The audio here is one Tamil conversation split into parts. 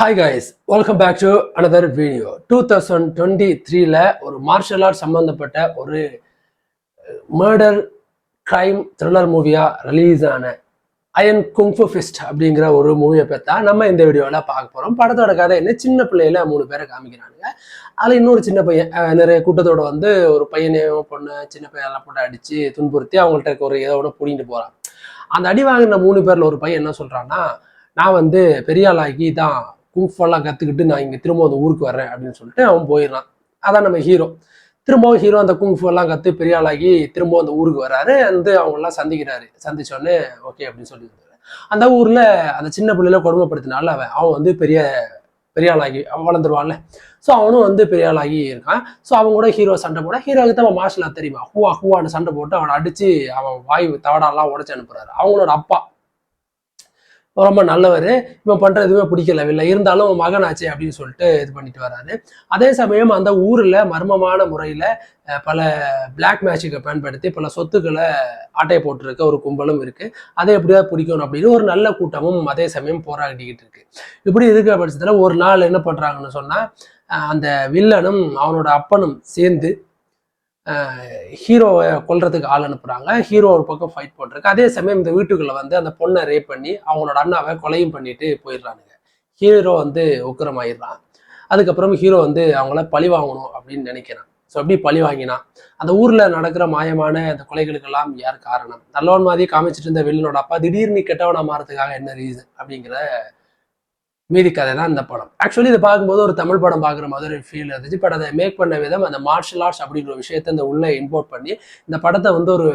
Hi guys, welcome back to another video. 2023ல ஒரு மார்ஷல் ஆர்ட் சம்பந்தப்பட்ட ஒரு மர்டர் கிரைம் த்ரில்லர் மூவியா ரிலீஸ் ஆன அயன் குங்ஃபு ஃபிஸ்ட் அப்படிங்கிற ஒரு மூவியை பற்றி நம்ம இந்த வீடியோவில் பார்க்க போகிறோம். படத்தோட கதை என்ன, சின்ன பிள்ளையில 3 பேரை காமிக்கிறானுங்க. அதில் இன்னொரு சின்ன பையன் நிறைய கூட்டத்தோட வந்து ஒரு பையனையும் பொண்ணு சின்ன பையனெல்லாம் போட்டு அடித்து துன்புறுத்தி அவங்கள்ட்ட ஒரு ஏதோ ஒன்று பிடிங்கிட்டு போகிறான். அந்த அடி வாங்கின 3 பேரில் ஒரு பையன் என்ன சொல்கிறான்னா, நான் வந்து பெரிய ஆளாகி தான் குங்ஃபெல்லாம் கற்றுக்கிட்டு நான் இங்கே திரும்ப அந்த ஊருக்கு வர்றேன் அப்படின்னு சொல்லிட்டு அவன் போயிடறான். அதான் நம்ம ஹீரோ. திரும்பவும் ஹீரோ அந்த குங்ஃபெல்லாம் கற்று பெரிய ஆளாகி திரும்பவும் அந்த ஊருக்கு வர்றாரு. வந்து அவங்கெல்லாம் சந்திக்கிறாரு. சந்திச்சோடனே ஓகே அப்படின்னு சொல்லி அந்த ஊரில் அந்த சின்ன பிள்ளையில கொடுமைப்படுத்தினால அவன் வந்து பெரிய ஆளாகி அவன் வளர்ந்துருவான்ல. ஸோ அவனும் வந்து பெரிய ஆளாகி இருக்கான். ஸோ அவங்க கூட ஹீரோ சண்டை போட, ஹீரோவுக்கு தான் அவன் மார்ஷல் ஆர்ட் தெரியுமா, ஹூவான்னு சண்டை போட்டு அவனை அடித்து அவன் வாய் தவடாலாம் உடச்சி அனுப்புறாரு. அவங்களோட அப்பா ரொம்ப நல்லவர், இவன் பண்ற எதுவுமே பிடிக்கல இல்லை, இருந்தாலும் மகனாச்சு அப்படின்னு சொல்லிட்டு இது பண்ணிட்டு வர்றாரு. அதே சமயம் அந்த ஊர்ல மர்மமான முறையில பல பிளாக் மேஜிக்கை பயன்படுத்தி பல சொத்துக்களை ஆட்டையை போட்டிருக்க ஒரு கும்பலும் இருக்கு. அதை எப்படியாவது பிடிக்கணும் அப்படின்னு ஒரு நல்ல கூட்டமும் அதே சமயம் போராடிக்கிட்டு இருக்கு. இப்படி இருக்கிற பட்சத்துல ஒரு நாள் என்ன பண்றாங்கன்னு சொன்னா, அந்த வில்லனும் அவனோட அப்பனும் சேர்ந்து ஹீரோவை கொல்றதுக்கு ஆள் அனுப்புறாங்க. ஹீரோ ஒரு பக்கம் ஃபைட் போட்டிருக்கு. அதே சமயம் இந்த வீட்டுக்குள்ள வந்து அந்த பொண்ணை ரேப் பண்ணி அவங்களோட அண்ணாவை கொலையும் பண்ணிட்டு போயிடுறானுங்க. ஹீரோ வந்து உக்கிரமாயிடுறான். அதுக்கப்புறம் ஹீரோ வந்து அவங்கள பழி வாங்கணும் அப்படின்னு நினைக்கிறான். ஸோ அப்படி பழி வாங்கினான். அந்த ஊர்ல நடக்கிற மாயமான அந்த கொலைகளுக்கெல்லாம் யார் காரணம், நல்லவன் மாதிரி காமிச்சிட்டு இருந்த வில்லனோட அப்பா திடீர்னு கெட்டவனா மாறதுக்காக என்ன ரீசன் அப்படிங்கிற மீதி கதை தான் இந்த படம். ஆக்சுவலி இதை பார்க்கும்போது ஒரு தமிழ் படம் பார்க்குற மாதிரி ஒரு ஃபீல் இருந்துச்சு. பட் அதை மேக் பண்ண விதம், அந்த மார்ஷல் ஆர்ட்ஸ் அப்படிங்கிற விஷயத்த இந்த உள்ள இம்போர்ட் பண்ணி இந்த படத்தை வந்து ஒரு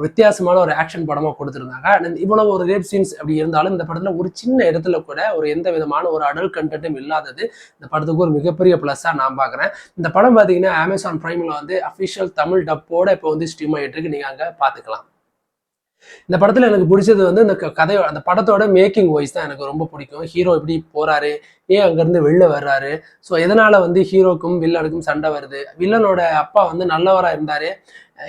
வித்தியாசமான ஒரு ஆக்ஷன் படமாக கொடுத்துருந்தாங்க. இவ்வளவு ஒரு ரேப் சீன்ஸ் அப்படி இருந்தாலும் இந்த படத்தில் ஒரு சின்ன இடத்துல கூட ஒரு எந்த விதமான ஒரு அடல்ட் கண்டென்ட்டும் இல்லாதது இந்த படத்துக்கு ஒரு மிகப்பெரிய ப்ளஸ்ஸாக நான் பார்க்குறேன். இந்த படம் பார்த்தீங்கன்னா அமேசான் பிரைமில் வந்து அஃபிஷியல் தமிழ் டப்போட இப்போ வந்து ஸ்ட்ரீம் ஆகிட்டு இருக்கு. நீங்கள் அங்கே பார்த்துக்கலாம். இந்த படத்துல எனக்கு பிடிச்சது வந்து இந்த கதையோட அந்த படத்தோட மேக்கிங் வாய்ஸ் தான் எனக்கு ரொம்ப பிடிக்கும். ஹீரோ எப்படி போறாரு, ஏன் அங்கிருந்து வெளில வர்றாரு, ஸோ எதனால வந்து ஹீரோக்கும் வில்லனுக்கும் சண்டை வருது, வில்லனோட அப்பா வந்து நல்லவரா இருந்தாரு,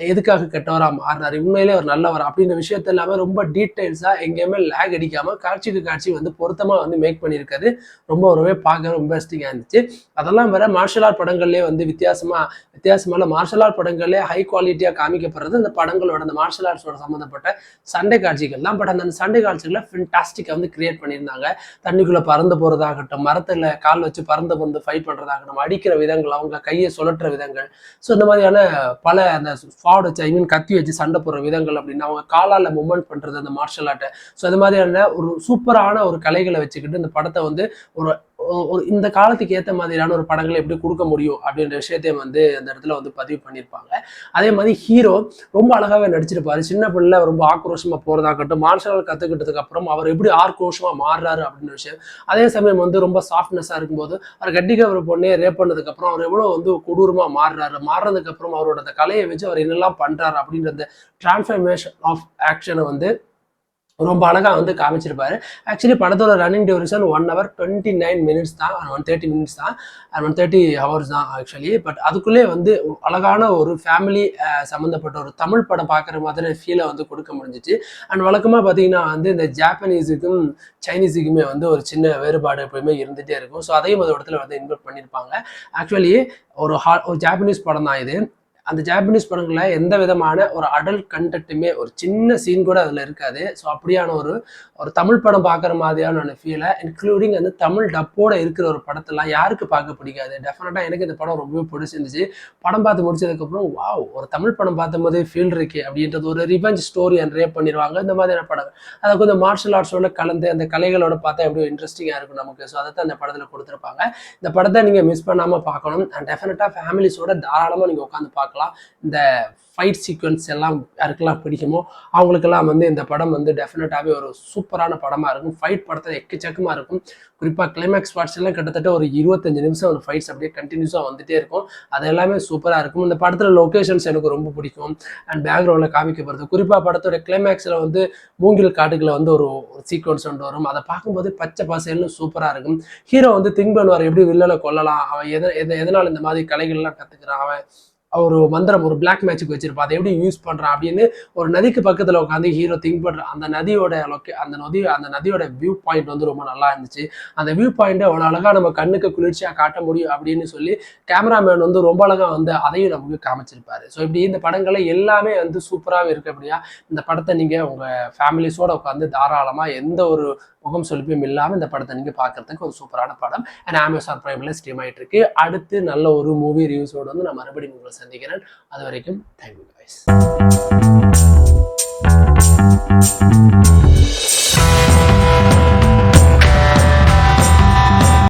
எதுக்காக கெட்டவரா மாறினாரு, உண்மையிலே ஒரு நல்லவர் அப்படின்ற விஷயத்த எல்லாமே ரொம்ப டீட்டெயில்ஸா எங்கேயுமே லேக் அடிக்காம காட்சிக்கு காட்சி வந்து பொருத்தமா வந்து மேக் பண்ணியிருக்காரு. ரொம்பவே பார்க்க ரொம்ப இன்ட்ரெஸ்டிங்கா இருந்துச்சு. அதெல்லாம் வேற மார்ஷல் ஆர்ட் படங்கள்லேயே வந்து வித்தியாசமான மார்ஷல் ஆர்ட் படங்கள்லேயே ஹை குவாலிட்டியா காமிக்கப்படுறது இந்த படங்களோட அந்த மார்ஷல் ஆர்ட்ஸோட சம்மந்தப்பட்ட சண்டை காட்சிகள் தான். பட் அந்த சண்டை காட்சிகளை ஃபென்டாஸ்டிக்கா வந்து கிரியேட் பண்ணியிருந்தாங்க. தண்ணிக்குள்ள பறந்து போறதாகட்டும், மரத்துல கால் வச்சு பறந்து ஃபைட் பண்றதாகட்டும், அடிக்கிற விதங்கள், அவங்க கையை சுழற்ற விதங்கள், ஸோ இந்த மாதிரியான பல அந்த ஃபாட் வச்சு கத்தி வச்சு சண்டை போடுற விதங்கள் அப்படின்னு அவங்க காலால மூவ்மெண்ட் பண்றது அந்த மார்ஷல் ஆர்ட்டை, ஸோ அது மாதிரியான ஒரு சூப்பரான ஒரு கலைகளை வச்சுக்கிட்டு இந்த படத்தை வந்து ஒரு இந்த காலத்துக்கு ஏற்ற மாதிரியான ஒரு படங்களை எப்படி கொடுக்க முடியும் அப்படின்ற விஷயத்தையும் வந்து அந்த இடத்துல வந்து பதிவு பண்ணியிருப்பாங்க. அதே மாதிரி ஹீரோ ரொம்ப அழகாவே நடிச்சிருப்பாரு. சின்ன பிள்ளை ரொம்ப ஆக்ரோஷமா போறதாகட்டும், மார்ஷல் ஆர்ட் கத்துக்கிட்டதுக்கு அப்புறம் அவர் எப்படி ஆக்ரோஷமா மாறுறாரு அப்படின்ற விஷயம், அதே சமயம் வந்து ரொம்ப சாஃப்ட்னஸா இருக்கும்போது அவர் கட்டிக்க ஒரு பொண்ணே ரேப் பண்ணதுக்கு அப்புறம் அவர் எவ்வளவு வந்து கொடூரமா மாறுறதுக்கு அப்புறம் அவரோட அந்த கலையை வச்சு அவர் என்னெல்லாம் பண்றாரு அப்படின்ற அந்த டிரான்ஸ்ஃபர்மேஷன் ஆஃப் ஆக்ஷனை வந்து ரொம்ப அழகா வந்து காமிச்சிருப்பாரு. ஆக்சுவலி படத்தோட ரன்னிங் டியூரேஷன் 1 hour 29 minutes தான், 130 minutes தான், 130 hours தான் ஆக்சுவலி. பட் அதுக்குள்ளே வந்து அழகான ஒரு ஃபேமிலி சம்மந்தப்பட்ட ஒரு தமிழ் படம் பார்க்குற மாதிரி ஃபீலை வந்து கொடுக்க முடிஞ்சிச்சு. அண்ட் வழக்கமாக பார்த்தீங்கன்னா வந்து இந்த ஜாப்பனீஸுக்கும் சைனீஸுக்குமே வந்து ஒரு சின்ன வேறுபாடு எப்பவுமே இருந்துகிட்டே இருக்கும். ஸோ அதையும் ஒரு இடத்துல வந்து இன்வெர்ட் பண்ணியிருப்பாங்க. ஆக்சுவலி ஒரு ஜாப்பனீஸ் படம் தான் இது. அந்த ஜாப்பனீஸ் படங்கள்ல எந்த விதமான ஒரு அடல்ட் கண்டென்ட்டுமே ஒரு சின்ன சீன் கூட அதுல இருக்காது. ஸோ அப்படியான ஒரு தமிழ் படம் பார்க்குற மாதிரியான ஃபீலை, இன்க்ளூடிங் அந்த தமிழ் டப்போட இருக்கிற ஒரு படத்தெல்லாம் யாருக்கு பார்க்க பிடிக்காது. டெஃபினட்டா எனக்கு இந்த படம் ரொம்பவே பிடிச்சிருந்துச்சு. படம் பார்த்து முடிச்சதுக்கப்புறம் வாவ், ஒரு தமிழ் படம் பார்த்த போதே ஃபீல் இருக்கு அப்படின்றது, ஒரு ரிவெஞ்ச் ஸ்டோரி ரேப் பண்ணிடுவாங்க இந்த மாதிரியான படம், அதை கொஞ்சம் மார்ஷல் ஆர்ட்ஸோட கலந்து அந்த கலைகளோட பார்த்தா எப்படி இன்ட்ரெஸ்டிங்காக இருக்கும் நமக்கு. ஸோ அதை தான் அந்த படத்தில் கொடுத்துருப்பாங்க. இந்த படத்தை நீங்கள் மிஸ் பண்ணாமல் பார்க்கணும். அண்ட் டெஃபினட்டாக ஃபேமிலிஸோட தாராளமாக நீங்கள் உட்காந்து பார்க்கலாம். இந்த ஃபைட் சீக்வன்ஸ் எல்லாம் யாருக்கெல்லாம் பிடிக்குமோ அவங்களுக்கெல்லாம் வந்து இந்த படம் வந்து டெஃபினட்டாகவே ஒரு சூப்பரான படமாக இருக்கும். ஃபைட் படத்தில் எக்கச்சக்கமாக இருக்கும். குறிப்பாக கிளைமேக்ஸ் பார்ட்ஸ் எல்லாம் கிட்டத்தட்ட ஒரு 25 நிமிஷம் ஒரு ஃபைட்ஸ் அப்படியே கண்டினியூஸாக வந்துட்டே இருக்கும். அது எல்லாமே சூப்பராக இருக்கும். இந்த படத்தில் லொக்கேஷன்ஸ் எனக்கு ரொம்ப பிடிக்கும். அண்ட் பேக்ரவுண்டில் காமிக்கப்படுறது, குறிப்பாக படத்தோட கிளைமேக்ஸில் வந்து மூங்கில் காட்டுகளை வந்து ஒரு சீக்வன்ஸ் ஒன்று வரும். அதை பார்க்கும்போது பச்சை பசேல்னு சூப்பராக இருக்கும். ஹீரோ வந்து திங்க் பண்ணுவார் எப்படி வில்லனை கொல்லலாம், அவன் எதனால் இந்த மாதிரி கலைகள்லாம் கற்றுக்கிறான், அவன் ஒரு மந்திரம், ஒரு பிளாக் மேஜிக் வச்சிருப்பா, அதை எப்படி யூஸ் பண்றான் அப்படின்னு ஒரு நதிக்கு பக்கத்துல உட்காந்து ஹீரோ திங்க் பண்ற அந்த நதியோட அந்த நதியோட வியூ பாயிண்ட் வந்து ரொம்ப நல்லா இருந்துச்சு. அந்த வியூ பாயிண்ட் அவ்வளவு அழகா நம்ம கண்ணுக்கு குளிர்ச்சியா காட்ட முடியும் அப்படின்னு சொல்லி கேமராமேன் வந்து ரொம்ப அழகா வந்து அதையும் நமக்கு காமிச்சிருப்பாரு. ஸோ இப்படி இந்த படங்களை எல்லாமே வந்து சூப்பராகவே இருக்கு. அப்படியா இந்த படத்தை நீங்க உங்க ஃபேமிலிஸோட உட்காந்து தாராளமா எந்த ஒரு முகம் சொலிப்பும் இல்லாமல் இந்த படத்தை நீங்க பார்க்கறதுக்கு ஒரு சூப்பரான படம். அண்ட் Amazon Primeல ஸ்ட்ரீம் ஆயிட்டு இருக்கு. அடுத்து நல்ல ஒரு மூவி ரிவ்யூஸோட வந்து நான் மறுபடியும் உங்களை சந்திக்கிறேன். அது வரைக்கும் தேங்க்யூ கைஸ்.